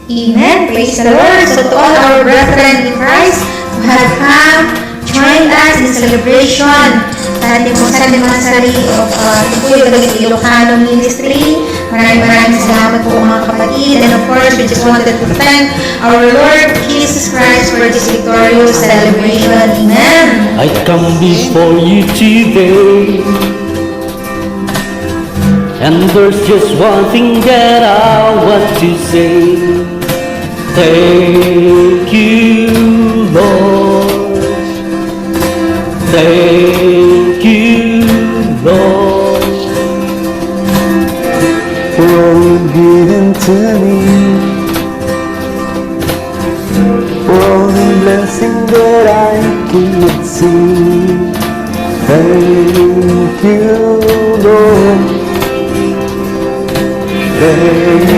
Amen. Praise the Lord. So to all our brethren in Christ who have come, joined us in celebration sa ating pong Sunday Massary of Ilocano Ministry. Maraming salamat po mga kapatid. And of course, we just wanted to thank our Lord Jesus Christ for this victorious celebration. Amen. I come before you today, and there's just one thing that I want to say. Thank you, Lord. Thank you, Lord, for all you've given to me, for all the blessings that I can see. Thank you, Lord. Thank